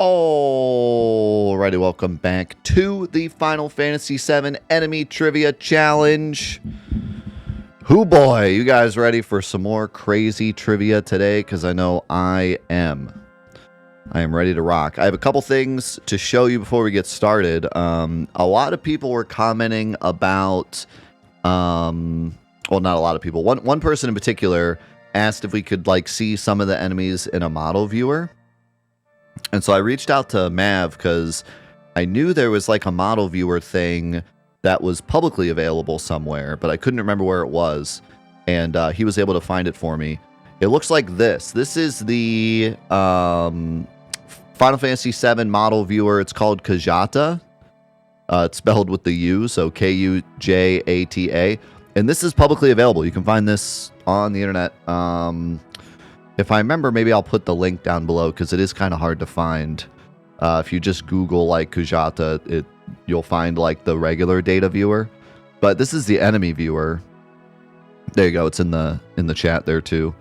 Alrighty, welcome back to the Final Fantasy VII Enemy Trivia Challenge. Hoo boy, you guys ready for some more crazy trivia today? Because I know I am. I am ready to rock. I have a couple things to show you before we get started. A lot of people were commenting about, well, not a lot of people. One person in particular asked if we could see some of the enemies in a model viewer. And so I reached out to Mav because I knew there was a model viewer thing that was publicly available somewhere, but I couldn't remember where it was. And he was able to find it for me. It looks like this. This is the Final Fantasy VII model viewer. It's called Kujata. It's spelled with the U, so Kujata. And this is publicly available. You can find this on the internet. If I remember, maybe I'll put the link down below because it is kind of hard to find. If you just Google Kujata, you'll find the regular data viewer. But this is the enemy viewer. There you go. It's in the chat there too.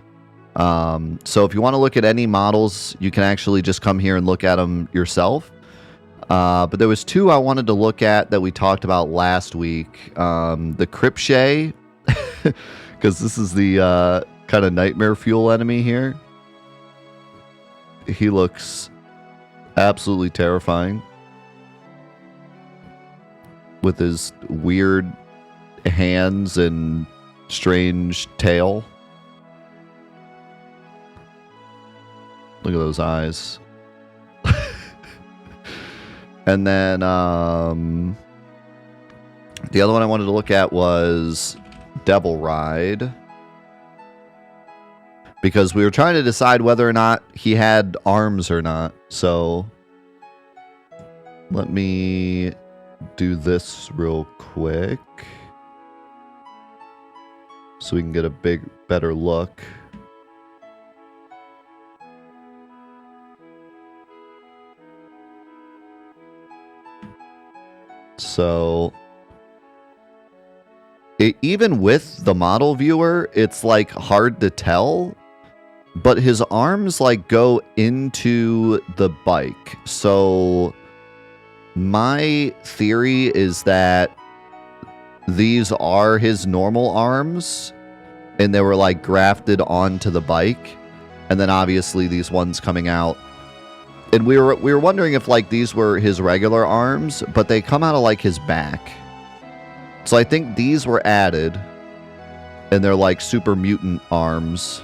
So if you want to look at any models, you can actually just come here and look at them yourself. But there was two I wanted to look at that we talked about last week. The Cripshay, because this is the kind of nightmare fuel enemy here. He looks absolutely terrifying with his weird hands and strange tail. Look at those eyes. And then the other one I wanted to look at was Devil Ride, because we were trying to decide whether or not he had arms or not. So let me do this real quick so we can get a better look. So even with the model viewer, it's hard to tell, but his arms go into the bike. So my theory is that these are his normal arms and they were grafted onto the bike, and then obviously these ones coming out. And we were wondering if these were his regular arms, but they come out of his back. So I think these were added, and they're super mutant arms.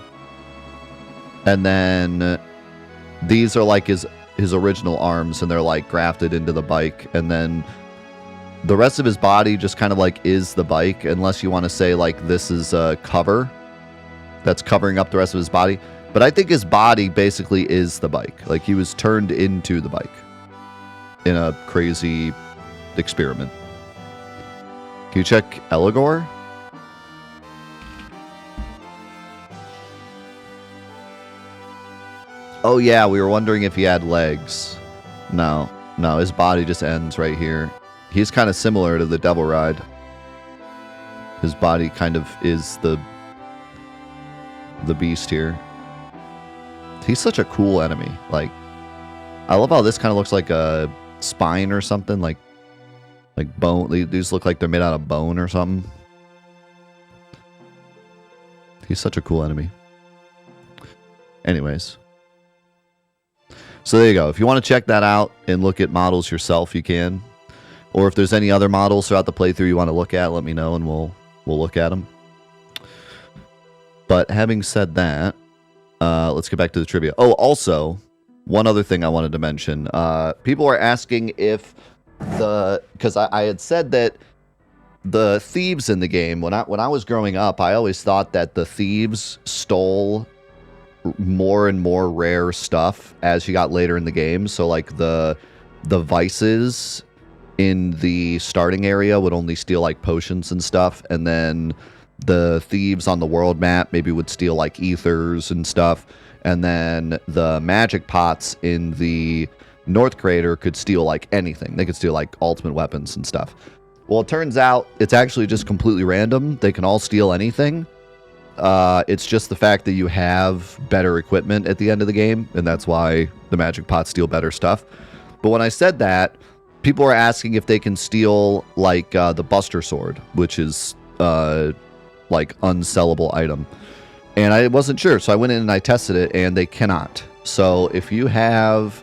And then these are his original arms, and they're grafted into the bike. And then the rest of his body just kind of is the bike, unless you want to say this is a cover that's covering up the rest of his body. But I think his body basically is the bike. He was turned into the bike in a crazy experiment. Can you check Eligor? Oh yeah, we were wondering if he had legs. No, his body just ends right here. He's kind of similar to the Devil Ride. His body kind of is the beast here. He's such a cool enemy. I love how this kind of looks like a spine or something, like bone. These look like they're made out of bone or something. He's such a cool enemy. Anyways. So there you go. If you want to check that out and look at models yourself, you can. Or if there's any other models throughout the playthrough you want to look at, let me know and we'll look at them. But having said that, let's get back to the trivia. Oh, also, one other thing I wanted to mention. People are asking if because I had said that the thieves in the game, when I was growing up, I always thought that the thieves stole more and more rare stuff as you got later in the game. So the vices in the starting area would only steal potions and stuff, and then the thieves on the world map maybe would steal ethers and stuff, and then the magic pots in the North Crater could steal anything. They could steal ultimate weapons and stuff. Well, it turns out it's actually just completely random. They can all steal anything. It's just the fact that you have better equipment at the end of the game, and that's why the magic pots steal better stuff. But when I said that, people are asking if they can steal, like, the Buster Sword, which is, like, unsellable item. And I wasn't sure, so I went in and I tested it, and they cannot. So if you have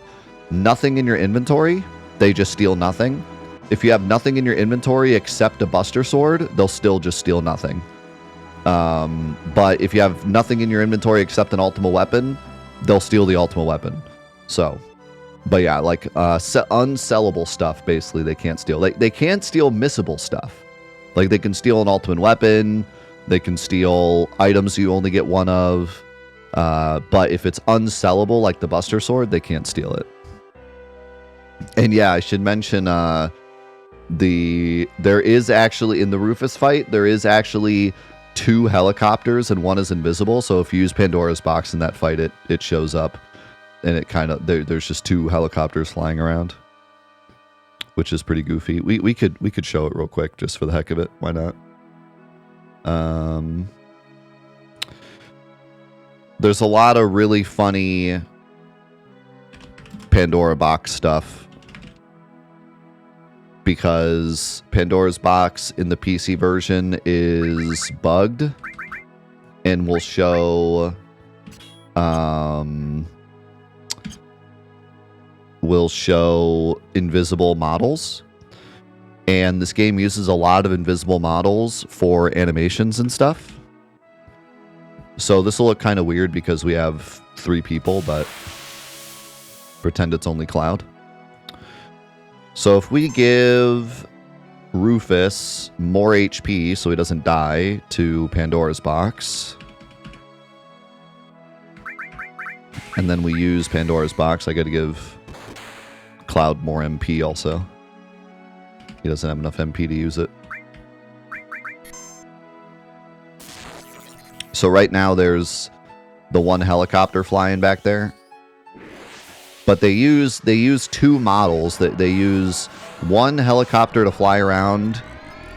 nothing in your inventory, they just steal nothing. If you have nothing in your inventory except a Buster Sword, they'll still just steal nothing. But if you have nothing in your inventory except an Ultima weapon, they'll steal the Ultima weapon. So, but yeah, like unsellable stuff, basically, they can't steal. They can't steal missable stuff. Like, they can steal an Ultimate weapon, they can steal items you only get one of, but if it's unsellable, like the Buster Sword, they can't steal it. And yeah, I should mention, there is actually, in the Rufus fight, there is actually 2 helicopters and one is invisible. So if you use Pandora's box in that fight, it shows up, and it kind of there's just 2 helicopters flying around, which is pretty goofy. We could show it real quick just for the heck of it. Why not? There's a lot of really funny Pandora box stuff, because Pandora's box in the PC version is bugged and will show invisible models. And this game uses a lot of invisible models for animations and stuff. So this will look kind of weird because we have 3 people, but pretend it's only Cloud. So if we give Rufus more HP so he doesn't die to Pandora's box, and then we use Pandora's box, I got to give Cloud more MP also. He doesn't have enough MP to use it. So right now there's the 1 helicopter flying back there. But they use 2 models. They use 1 helicopter to fly around,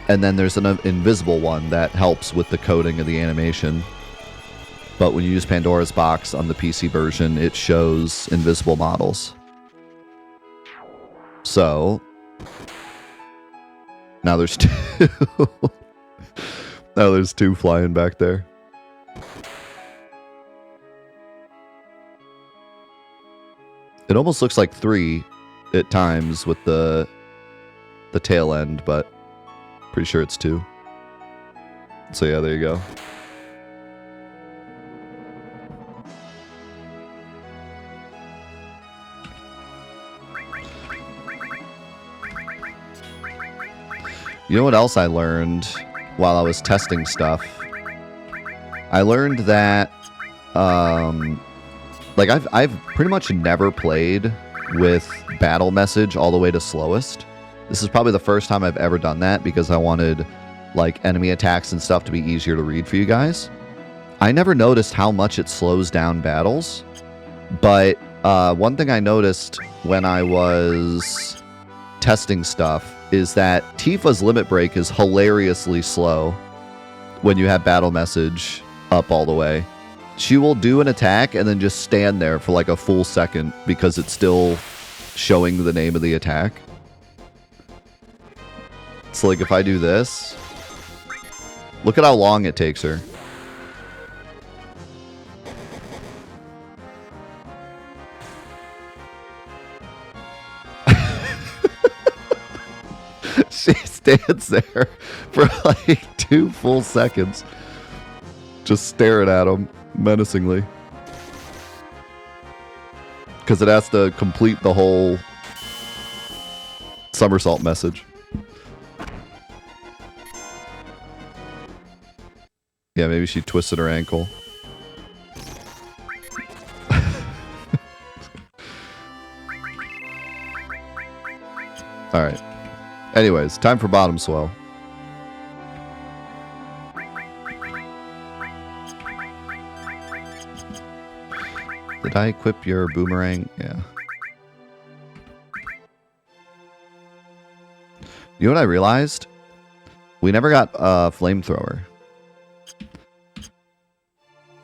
and then there's an invisible one that helps with the coding of the animation. But when you use Pandora's box on the PC version, it shows invisible models. So now there's 2. Now there's 2 flying back there. It almost looks like 3 at times with the tail end, but pretty sure it's 2. So yeah, there you go. You know what else I learned while I was testing stuff? I learned that like I've pretty much never played with battle message all the way to slowest. This is probably the first time I've ever done that because I wanted like enemy attacks and stuff to be easier to read for you guys. I never noticed how much it slows down battles, but one thing I noticed when I was testing stuff is that Tifa's limit break is hilariously slow when you have battle message up all the way. She will do an attack and then just stand there for like a full second because it's still showing the name of the attack. So like if I do this, look at how long it takes her. She stands there for like 2 full seconds, just staring at him menacingly. Because it has to complete the whole somersault message. Yeah, maybe she twisted her ankle. Alright. Anyways, time for bottom swell. Did I equip your boomerang? Yeah. You know what I realized? We never got a flamethrower.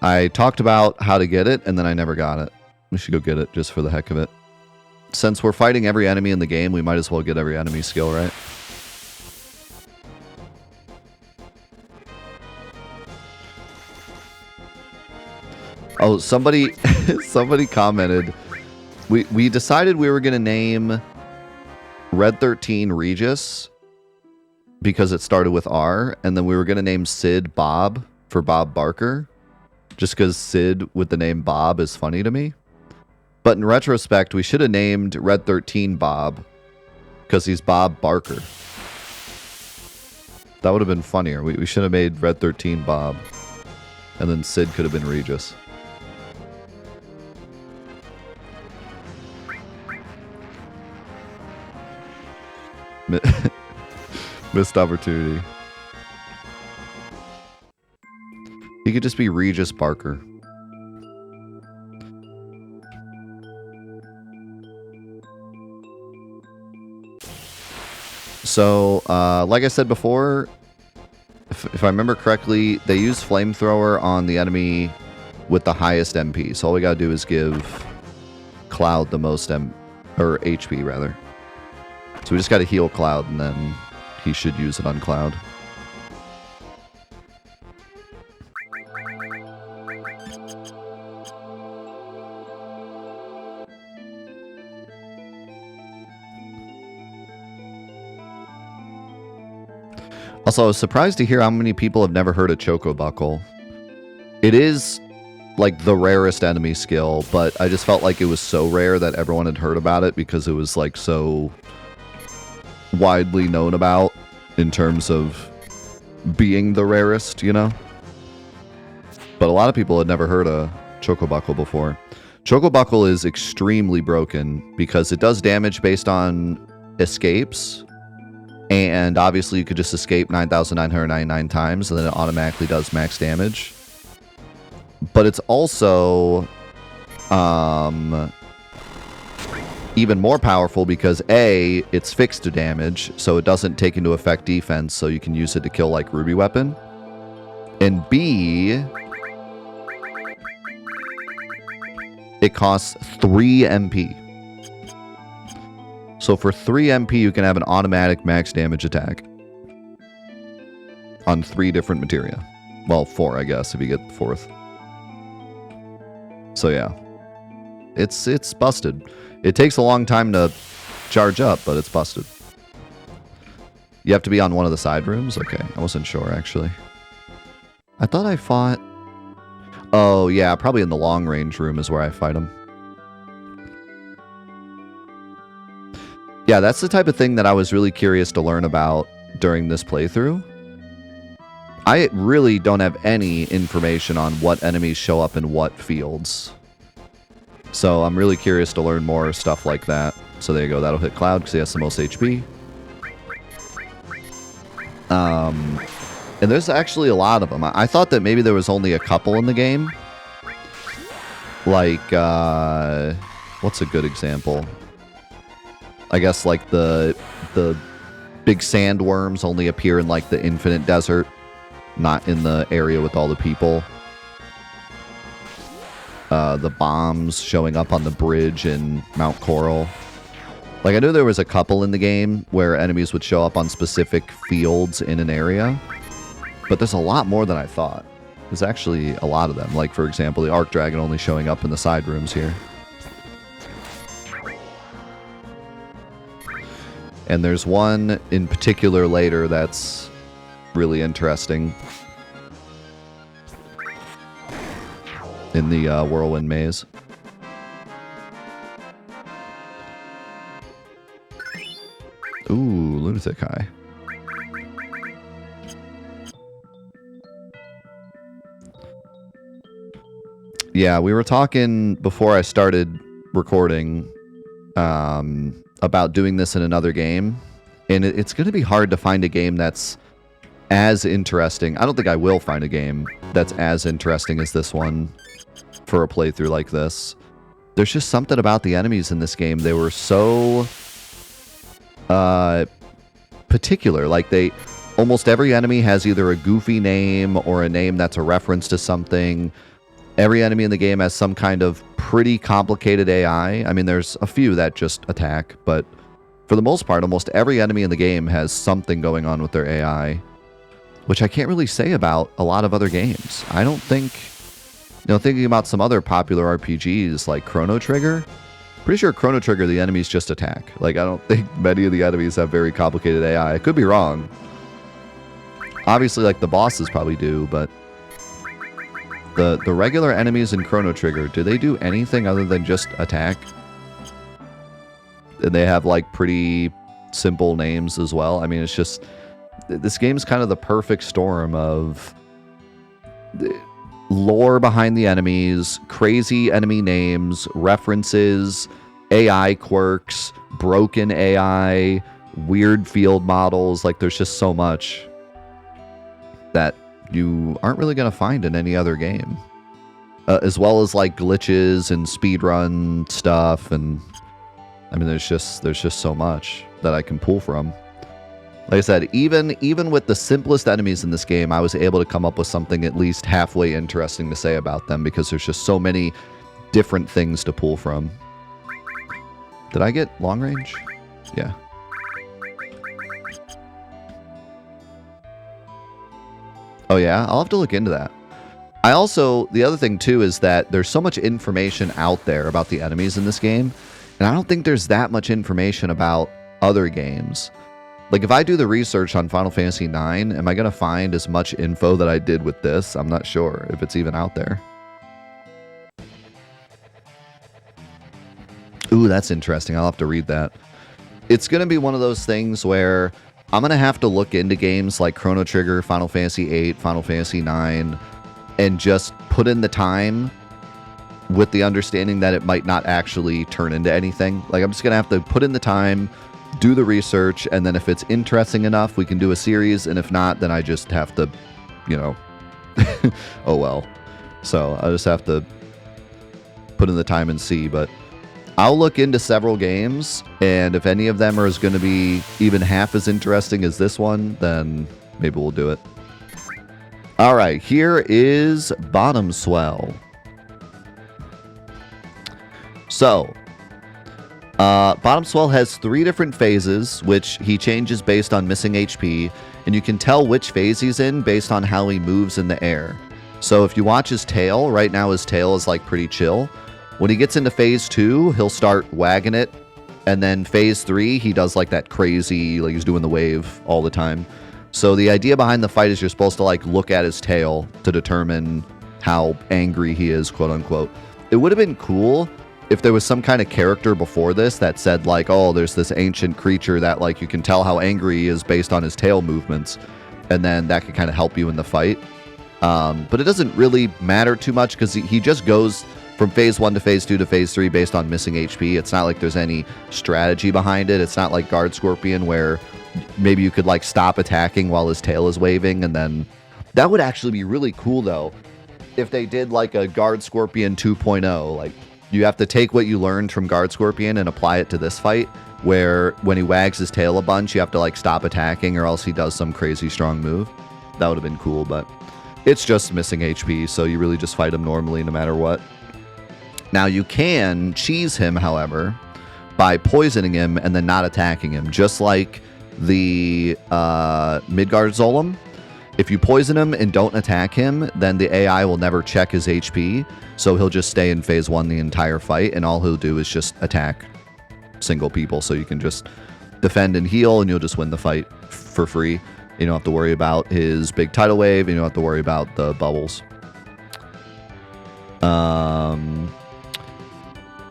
I talked about how to get it, and then I never got it. We should go get it just for the heck of it. Since we're fighting every enemy in the game, we might as well get every enemy skill, right? Oh, somebody commented. We decided we were going to name Red 13 Regis because it started with R, and then we were going to name Sid Bob for Bob Barker, just because Sid with the name Bob is funny to me. But in retrospect, we should have named Red 13 Bob because he's Bob Barker. That would have been funnier. We should have made Red 13 Bob, and then Sid could have been Regis. Missed opportunity. He could just be Regis Barker. So, like I said before, if I remember correctly, they use Flamethrower on the enemy with the highest MP. So all we gotta do is give Cloud the most HP rather. So we just gotta heal Cloud, and then he should use it on Cloud. Also, I was surprised to hear how many people have never heard of Choco Buckle. It is like the rarest enemy skill, but I just felt like it was so rare that everyone had heard about it because it was like so widely known about in terms of being the rarest, you know? But a lot of people had never heard of Choco Buckle before. Choco Buckle is extremely broken because it does damage based on escapes. And obviously you could just escape 9,999 times and then it automatically does max damage. But it's also even more powerful because A, it's fixed to damage, so it doesn't take into effect defense, so you can use it to kill like Ruby Weapon. And B, it costs 3 MP. So for 3 MP, you can have an automatic max damage attack on 3 different materia. Well, 4, I guess, if you get the 4th. So yeah, it's busted. It takes a long time to charge up, but it's busted. You have to be on one of the side rooms? Okay, I wasn't sure, actually. I thought I fought... Oh, yeah, probably in the long-range room is where I fight him. Yeah, that's the type of thing that I was really curious to learn about during this playthrough. I really don't have any information on what enemies show up in what fields. So I'm really curious to learn more stuff like that. So there you go, that'll hit Cloud because he has the most HP. And there's actually a lot of them. I thought that maybe there was only a couple in the game. Like, what's a good example? I guess like the big sandworms only appear in like the Infinite Desert, not in the area with all the people. The bombs showing up on the bridge in Mount Coral. Like I knew there was a couple in the game where enemies would show up on specific fields in an area, but there's a lot more than I thought. There's actually a lot of them. Like for example, the Arc Dragon only showing up in the side rooms here. And there's one in particular later that's really interesting. In the Whirlwind Maze. Ooh, Lunatic Eye. Yeah, we were talking before I started recording about doing this in another game. And it's going to be hard to find a game that's as interesting. I don't think I will find a game that's as interesting as this one for a playthrough like this. There's just something about the enemies in this game. They were so particular. Like almost every enemy has either a goofy name or a name that's a reference to something, Every enemy in the game has some kind of pretty complicated AI. I mean, there's a few that just attack, but for the most part, almost every enemy in the game has something going on with their AI, which I can't really say about a lot of other games. I don't think, thinking about some other popular RPGs like Chrono Trigger, pretty sure Chrono Trigger, the enemies just attack. Like, I don't think many of the enemies have very complicated AI. I could be wrong. Obviously, like, the bosses probably do, but the regular enemies in Chrono Trigger, do they do anything other than just attack? And they have, like, pretty simple names as well. I mean, it's just, this game's kind of the perfect storm of lore behind the enemies, crazy enemy names, references, AI quirks, broken AI, weird field models. Like, there's just so much that you aren't really going to find in any other game. As well as, like, glitches and speedrun stuff, and I mean, there's just so much that I can pull from. Like I said, even with the simplest enemies in this game, I was able to come up with something at least halfway interesting to say about them, because there's just so many different things to pull from. Did I get long range? Yeah. Oh yeah, I'll have to look into that. I also, the other thing too is that there's so much information out there about the enemies in this game, and I don't think there's that much information about other games. Like, if I do the research on Final Fantasy IX, am I going to find as much info that I did with this? I'm not sure if it's even out there. Ooh, that's interesting. I'll have to read that. It's going to be one of those things where I'm going to have to look into games like Chrono Trigger, Final Fantasy VIII, Final Fantasy IX, and just put in the time with the understanding that it might not actually turn into anything. Like, I'm just going to have to put in the time, do the research, and then if it's interesting enough, we can do a series, and if not, then I just have to, oh well. So I just have to put in the time and see, but I'll look into several games, and if any of them are going to be even half as interesting as this one, then maybe we'll do it. All right, here is Bottom Swell. So, Bottom Swell has 3 different phases, which he changes based on missing HP, and you can tell which phase he's in based on how he moves in the air. So if you watch his tail, right now his tail is like pretty chill. When he gets into phase 2, he'll start wagging it, and then phase 3, he does like that crazy, like he's doing the wave all the time. So the idea behind the fight is you're supposed to like look at his tail to determine how angry he is, quote unquote. It would have been cool if there was some kind of character before this that said like, oh, there's this ancient creature that like you can tell how angry he is based on his tail movements, and then that could kind of help you in the fight. But it doesn't really matter too much because he just goes from phase 1 to phase 2 to phase 3 based on missing HP. It's not like there's any strategy behind it. It's not like Guard Scorpion where maybe you could like stop attacking while his tail is waving, and then that would actually be really cool though if they did like a Guard Scorpion 2.0. Like, you have to take what you learned from Guard Scorpion and apply it to this fight, where when he wags his tail a bunch, you have to like stop attacking or else he does some crazy strong move. That would have been cool, but it's just missing HP, so you really just fight him normally no matter what. Now you can cheese him, however, by poisoning him and then not attacking him, just like the Midgard Zolom. If you poison him and don't attack him, then the AI will never check his HP, so he'll just stay in phase 1 the entire fight, and all he'll do is just attack single people, so you can just defend and heal, and you'll just win the fight for free. You don't have to worry about his big tidal wave, and you don't have to worry about the bubbles.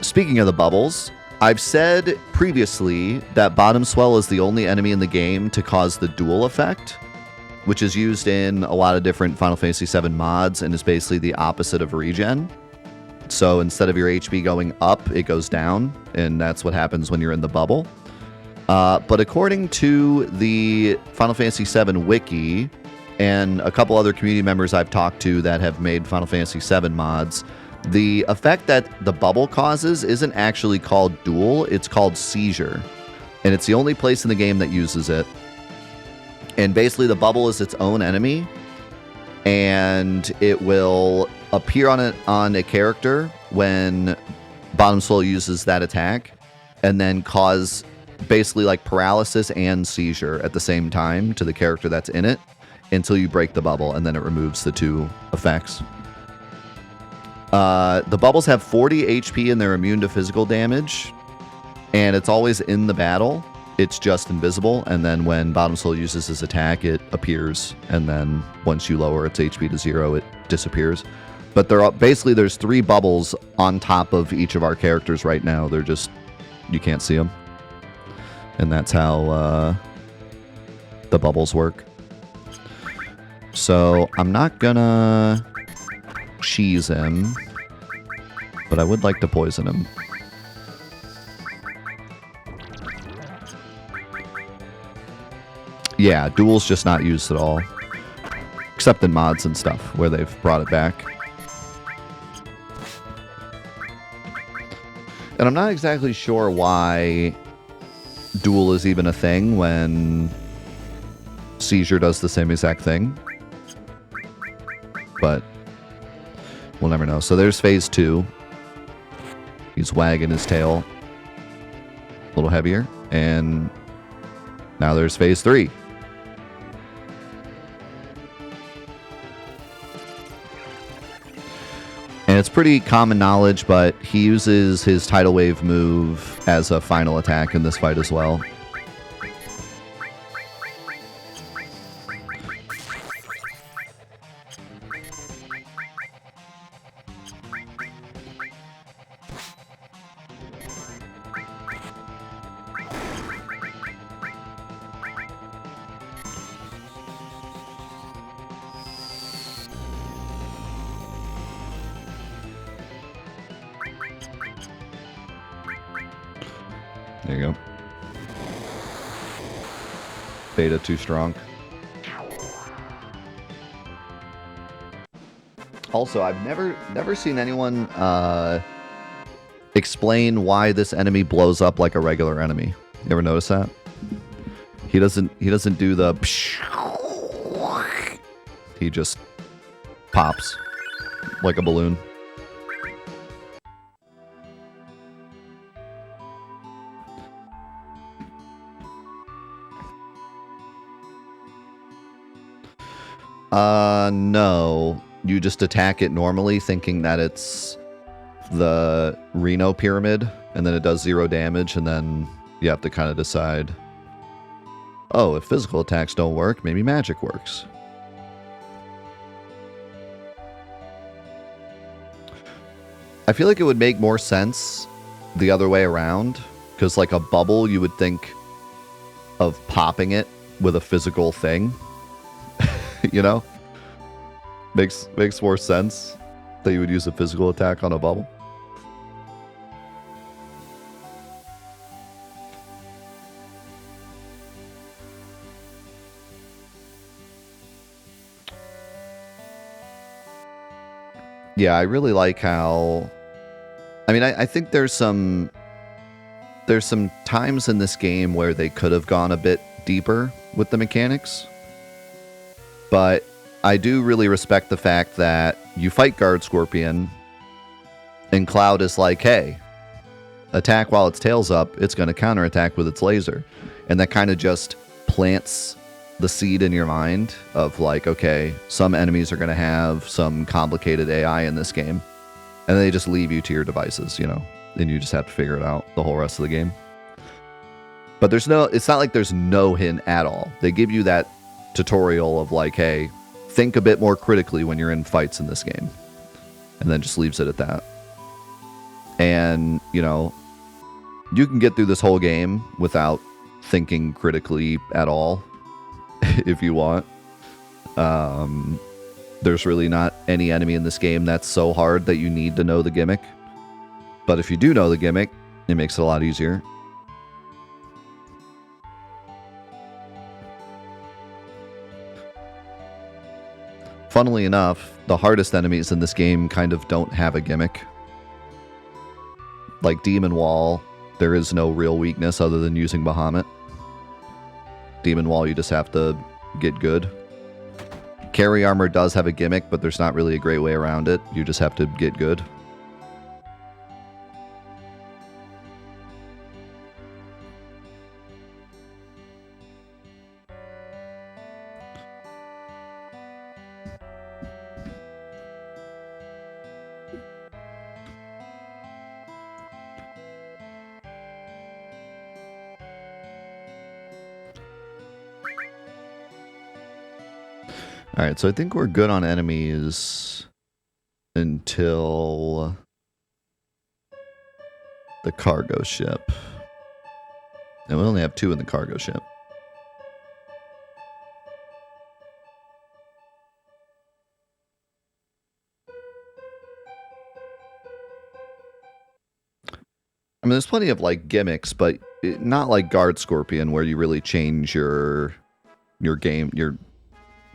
Speaking of the bubbles, I've said previously that Bottom Swell is the only enemy in the game to cause the duel effect, which is used in a lot of different Final Fantasy VII mods and is basically the opposite of regen. So instead of your HP going up, it goes down, and that's what happens when you're in the bubble. But according to the Final Fantasy VII wiki and a couple other community members I've talked to that have made Final Fantasy VII mods, the effect that the bubble causes isn't actually called duel, it's called seizure. And it's the only place in the game that uses it. And basically the bubble is its own enemy, and it will appear on a character when Bottom Soul uses that attack, and then cause basically like paralysis and seizure at the same time to the character that's in it until you break the bubble, and then it removes the two effects. The bubbles have 40 HP and they're immune to physical damage, and it's always in the battle. It's just invisible, and then when Bottom Soul uses his attack, it appears, and then once you lower its HP to 0, it disappears. But basically there's 3 bubbles on top of each of our characters right now. They're just, you can't see them. And that's how the bubbles work. So I'm not gonna cheese him, but I would like to poison him. Yeah, duel's just not used at all. Except in mods and stuff, where they've brought it back. And I'm not exactly sure why duel is even a thing when seizure does the same exact thing. But we'll never know. So there's phase 2. He's wagging his tail a little heavier. And now there's phase 3. And it's pretty common knowledge, but he uses his Tidal Wave move as a final attack in this fight as well. There you go. Beta too strong. Also, I've never seen anyone explain why this enemy blows up like a regular enemy. You ever notice that? He doesn't do the he just pops like a balloon. No. You just attack it normally, thinking that it's the Reno Pyramid, and then it does 0 damage, and then you have to kind of decide, oh, if physical attacks don't work, maybe magic works. I feel like it would make more sense the other way around, because like a bubble, you would think of popping it with a physical thing. You know? Makes more sense that you would use a physical attack on a bubble. Yeah, I really like how... I mean, I think there's some times in this game where they could have gone a bit deeper with the mechanics. But I do really respect the fact that you fight Guard Scorpion, and Cloud is like, hey, attack while its tail's up, it's going to counterattack with its laser. And that kind of just plants the seed in your mind of like, okay, some enemies are going to have some complicated AI in this game. And they just leave you to your devices, you know, and you just have to figure it out the whole rest of the game. But it's not like there's no hint at all. They give you that tutorial of like, hey, think a bit more critically when you're in fights in this game, and then just leaves it at that. And you know, you can get through this whole game without thinking critically at all if you want. There's really not any enemy in this game that's so hard that you need to know the gimmick, but if you do know the gimmick, it makes it a lot easier. Funnily enough, the hardest enemies in this game kind of don't have a gimmick. Like Demon Wall, there is no real weakness other than using Bahamut. Demon Wall, you just have to get good. Carry armor does have a gimmick, but there's not really a great way around it. You just have to get good. Alright, so I think we're good on enemies until the cargo ship. And we only have 2 in the cargo ship. I mean, there's plenty of, like, gimmicks, but not like Guard Scorpion, where you really change your game,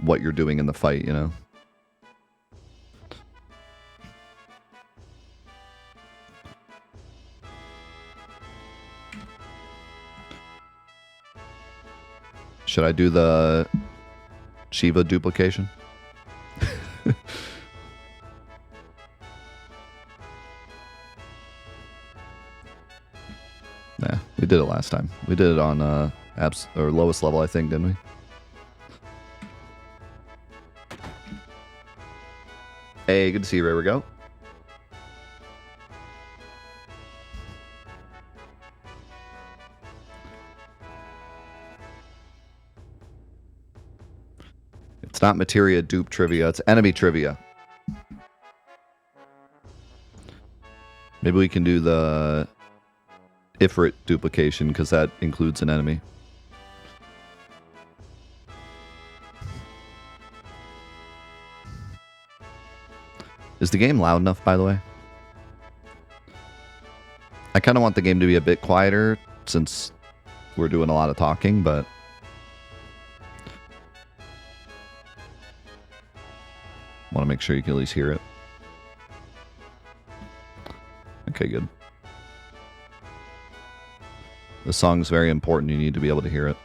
what you're doing in the fight, you know? Should I do the Shiva duplication? Yeah, we did it last time. We did it on or lowest level, I think, didn't we? Hey, good to see you, Ray. We go. It's not materia dupe trivia, it's enemy trivia. Maybe we can do the Ifrit duplication, because that includes an enemy. Is the game loud enough, by the way? I kind of want the game to be a bit quieter, since we're doing a lot of talking, but... want to make sure you can at least hear it. Okay, good. The song's very important. You need to be able to hear it.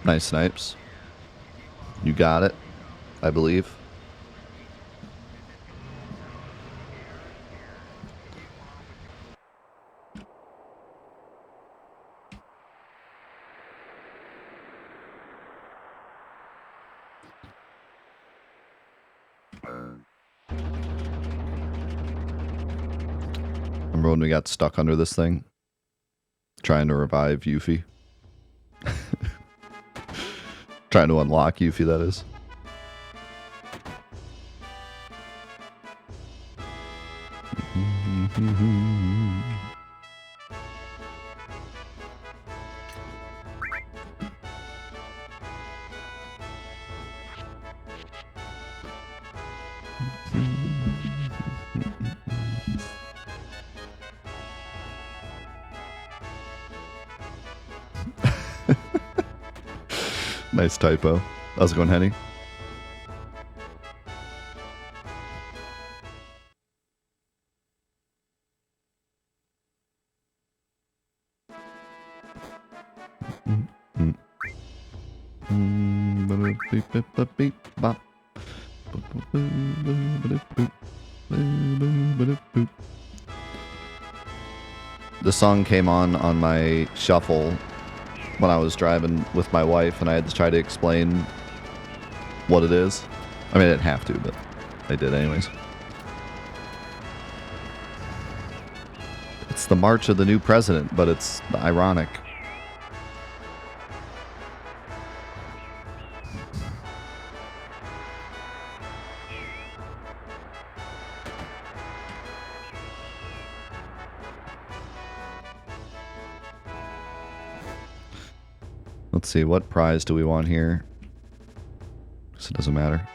Nice snipes. You got it, I believe. Remember when we got stuck under this thing? Trying to revive Yuffie. Trying to unlock Yuffie, that is. Nice typo. How's it going, Henny? The song came on my shuffle when I was driving with my wife, and I had to try to explain what it is. I mean, I didn't have to, but I did anyways. It's the march of the new president, but it's ironic. Let's see, what prize do we want here? So it doesn't matter.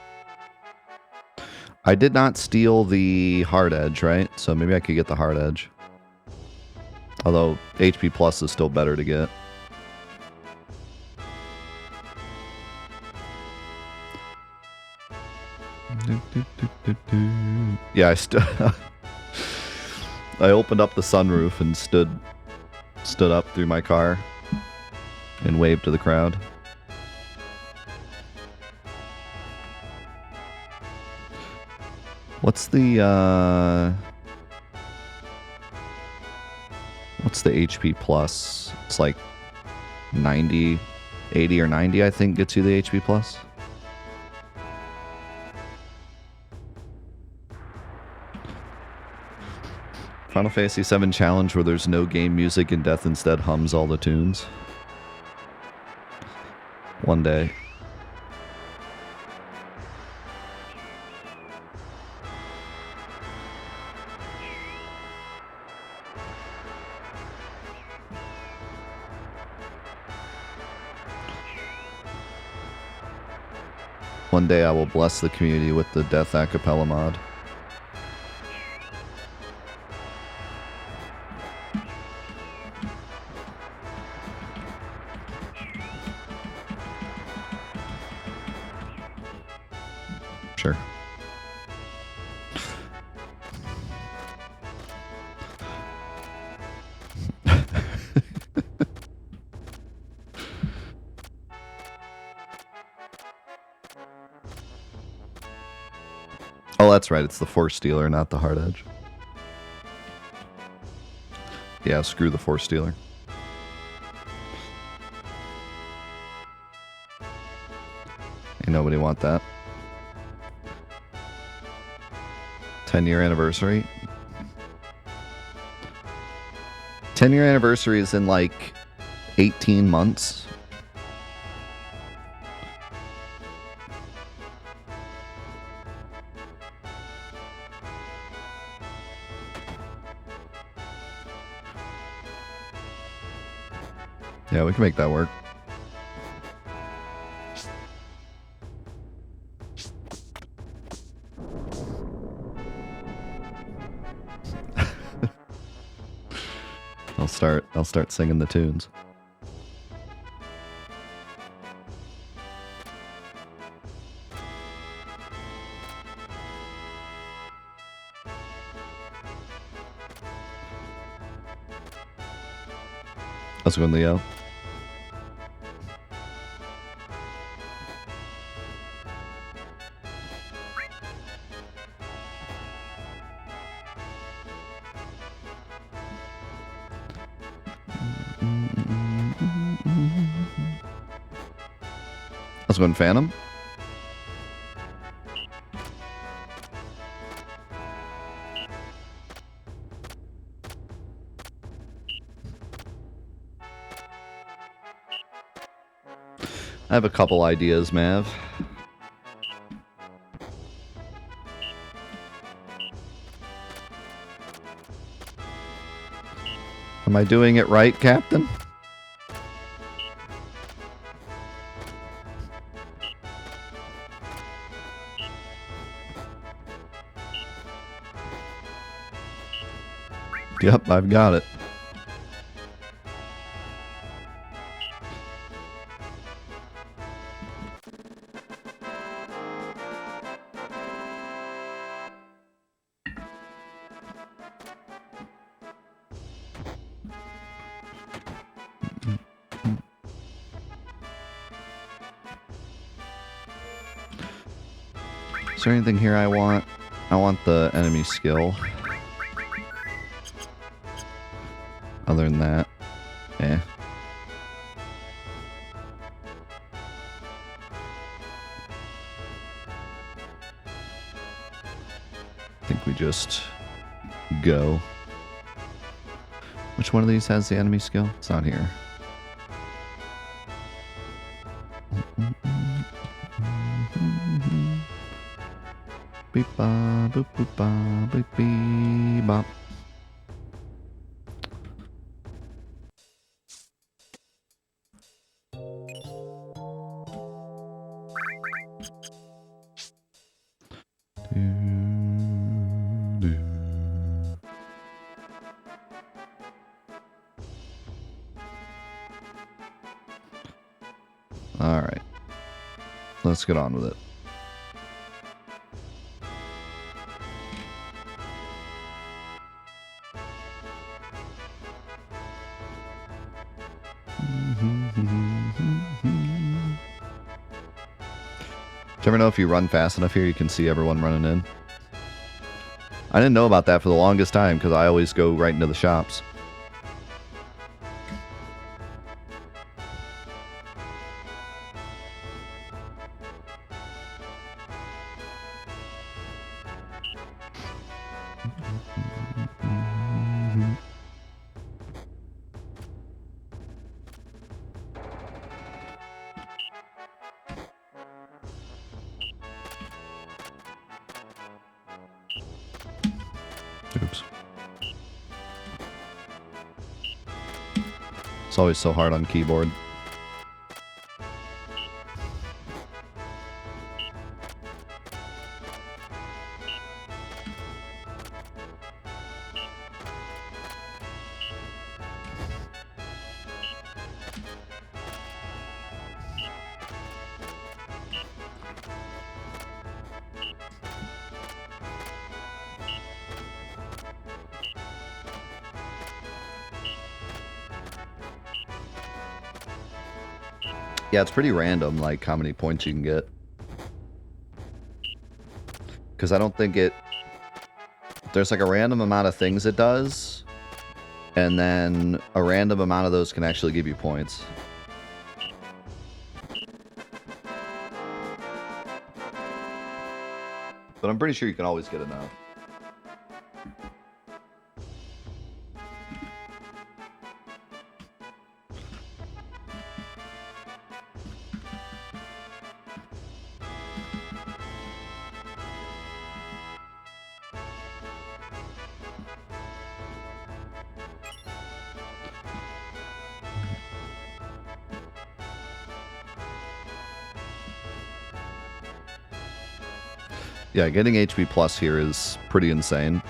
I did not steal the hard edge, right? So maybe I could get the hard edge. Although HP plus is still better to get. Yeah, I opened up the sunroof and stood up through my car and waved to the crowd. What's the HP plus? It's like 90, 80 or 90, I think, gets you the HP plus. Final Fantasy VII challenge where there's no game music and death instead hums all the tunes. One day. One day I will bless the community with the Death Acapella mod. Sure. Oh, that's right. It's the Force Stealer, not the Hard Edge. Yeah, screw the Force Stealer. Ain't nobody want that. 10-year anniversary. 10-year anniversary is in like 18 months. Yeah, we can make that work. I'll start singing the tunes. Let's go, Leo. Let's go in Phantom. I have a couple ideas, Mav. Am I doing it right, Captain? Yep, I've got it. Is there anything here I want? I want the enemy skill. Other than that, eh. I think we just go. Which one of these has the enemy skill? It's not here. Beep ba boop boop ba beep beep bop. All right, let's get on with it. Do you ever know if you run fast enough here, you can see everyone running in? I didn't know about that for the longest time because I always go right into the shops. Oops. It's always so hard on keyboard. Yeah, it's pretty random, like, how many points you can get. Because I don't think it... There's, like, a random amount of things it does, and then a random amount of those can actually give you points. But I'm pretty sure you can always get enough. Yeah, getting HP plus here is pretty insane.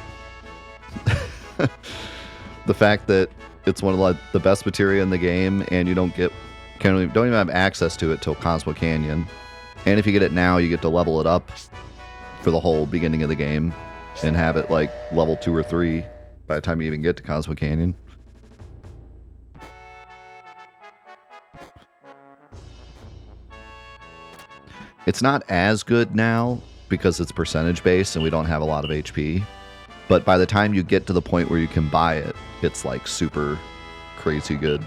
The fact that it's one of the best materia in the game, and you don't even have access to it till Cosmo Canyon. And if you get it now, you get to level it up for the whole beginning of the game and have it like level 2 or 3 by the time you even get to Cosmo Canyon. It's not as good now because it's percentage based and we don't have a lot of HP. But by the time you get to the point where you can buy it, it's like super crazy good.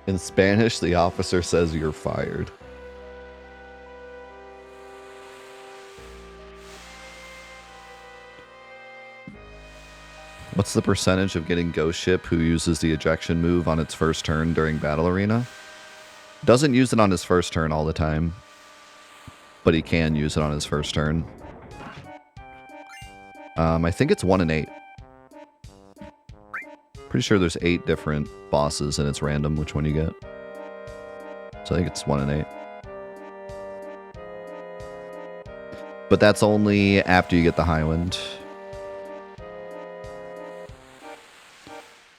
In Spanish, the officer says you're fired. What's the percentage of getting Ghost Ship who uses the ejection move on its first turn during Battle Arena? Doesn't use it on his first turn all the time, but he can use it on his first turn. I think it's 1 in 8. Pretty sure there's 8 different bosses and it's random which one you get. So I think it's 1 in 8. But that's only after you get the High Wind.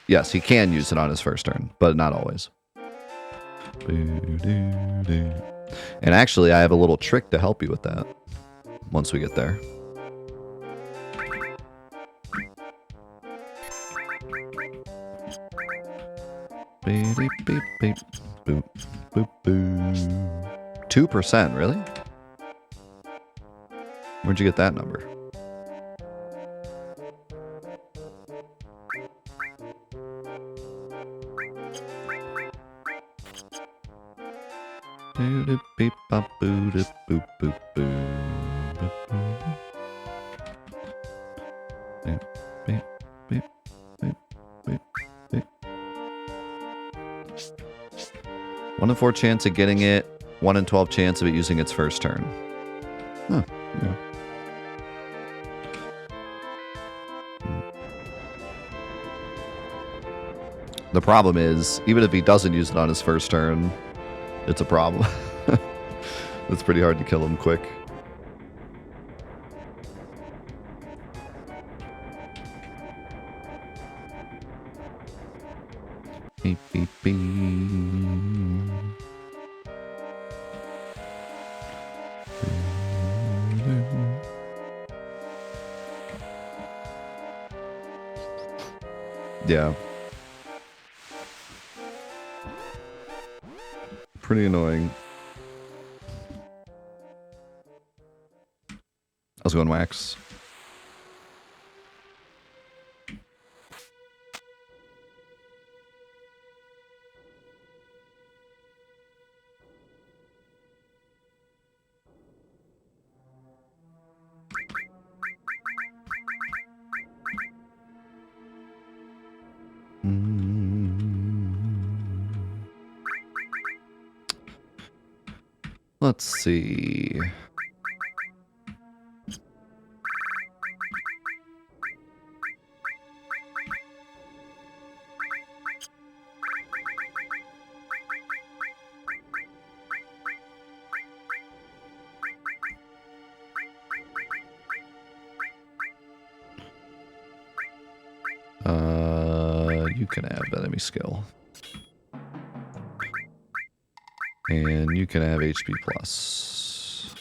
Yes, he can use it on his first turn, but not always. And actually, I have a little trick to help you with that once we get there. Beep, beep, beep, beep. Boop, boop, boop. 2%, really? Where'd you get that number? One in 4 chance of getting it, 1 in 12 chance of it using its first turn. Huh, yeah. The problem is, even if he doesn't use it on his first turn, it's a problem. It's pretty hard to kill him quick. Beep, beep, beep. Yeah. Pretty annoying. I was going wax. Let's see. You can have enemy skill. And you can have HP plus.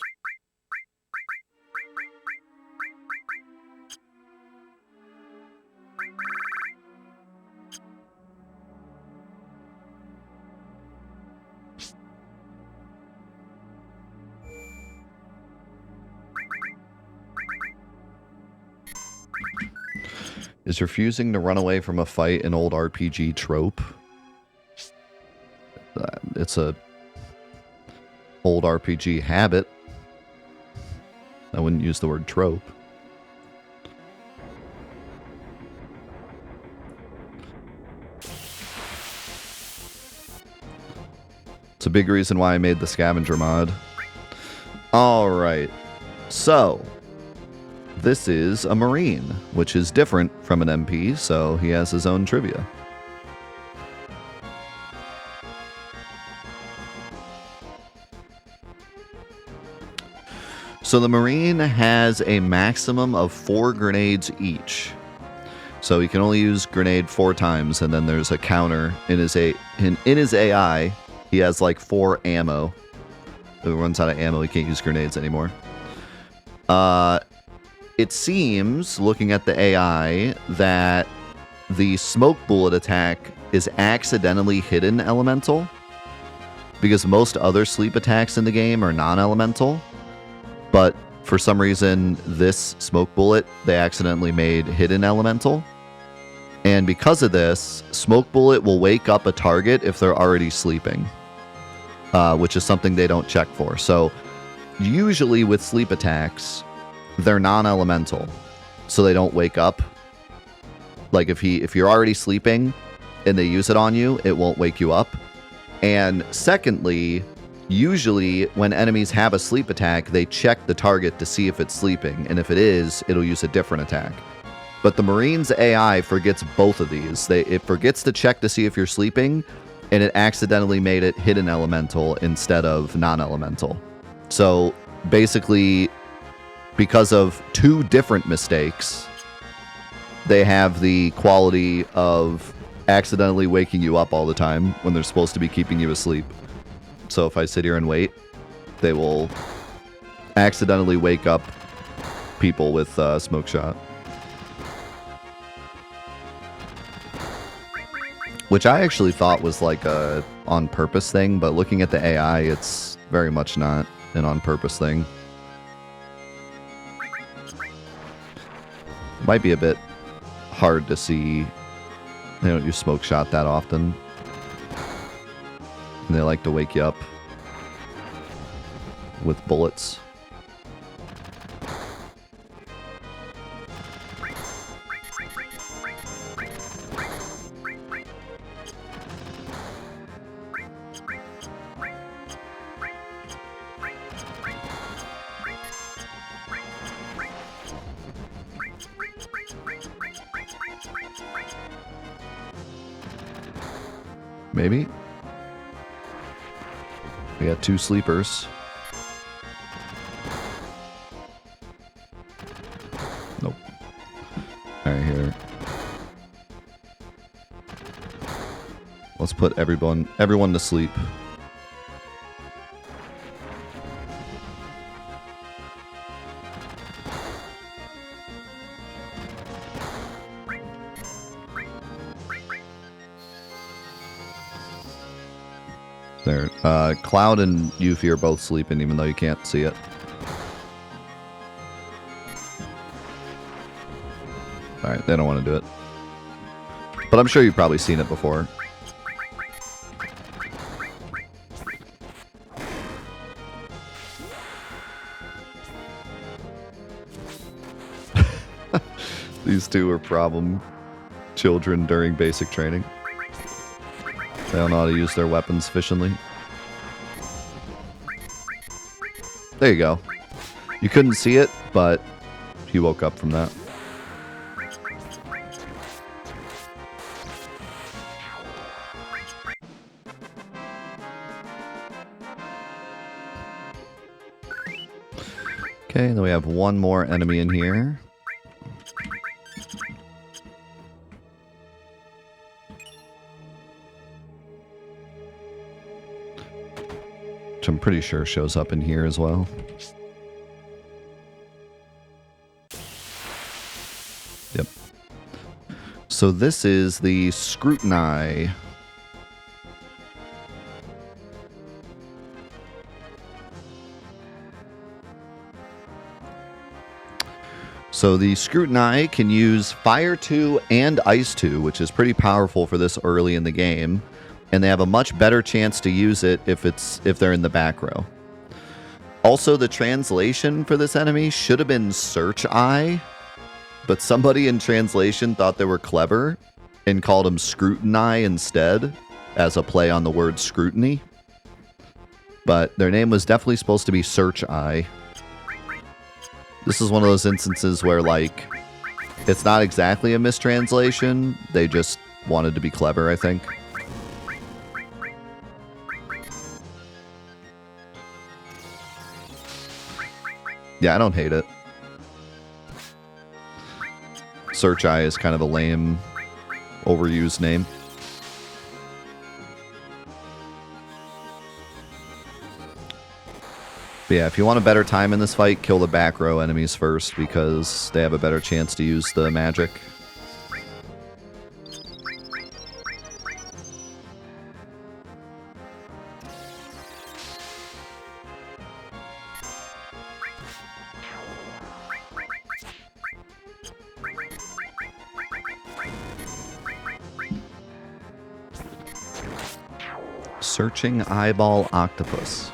Is refusing to run away from a fight an old RPG trope? It's a old RPG habit. I wouldn't use the word trope. It's a big reason why I made the scavenger mod. Alright. So, this is a Marine, which is different from an MP, so he has his own trivia. So the Marine has a maximum of 4 grenades each. So he can only use grenade 4 times, and then there's a counter in his AI. He has like 4 ammo. If he runs out of ammo, he can't use grenades anymore. It seems, looking at the AI, that the smoke bullet attack is accidentally hidden elemental, because most other sleep attacks in the game are non-elemental. But for some reason, this smoke bullet, they accidentally made hidden elemental. And because of this, smoke bullet will wake up a target if they're already sleeping, which is something they don't check for. So usually with sleep attacks, they're non-elemental, so they don't wake up. Like if you're already sleeping and they use it on you, it won't wake you up. And secondly, usually when enemies have a sleep attack, they check the target to see if it's sleeping, and if it is, it'll use a different attack. But the Marine's AI forgets both of these. It forgets to check to see if you're sleeping, and it accidentally made it hidden elemental instead of non-elemental. So basically, because of 2 different mistakes, they have the quality of accidentally waking you up all the time when they're supposed to be keeping you asleep. So if I sit here and wait, they will accidentally wake up people with smoke shot. Which I actually thought was like a on-purpose thing, but looking at the AI, it's very much not an on-purpose thing. Might be a bit hard to see. They don't use smoke shot that often. And they like to wake you up. with bullets. Maybe. We got 2 sleepers. Nope. Alright, here. Let's put everyone to sleep. There. Cloud and Yuffie are both sleeping, even though you can't see it. Alright, they don't want to do it. But I'm sure you've probably seen it before. These two are problem children during basic training. They don't know how to use their weapons efficiently. There you go. You couldn't see it, but he woke up from that. Okay, then we have one more enemy in here. Which I'm pretty sure shows up in here as well. Yep. So this is the Scrutiny. So the Scrutiny can use Fire 2 and Ice 2, which is pretty powerful for this early in the game. And they have a much better chance to use it if they're in the back row. Also, the translation for this enemy should have been Search Eye, but somebody in translation thought they were clever and called him Scrutiny instead, as a play on the word scrutiny. But their name was definitely supposed to be Search Eye. This is one of those instances where, like, it's not exactly a mistranslation. They just wanted to be clever, I think. Yeah, I don't hate it. Search Eye is kind of a lame, overused name. But yeah, if you want a better time in this fight, kill the back row enemies first, because they have a better chance to use the magic. Searching Eyeball Octopus.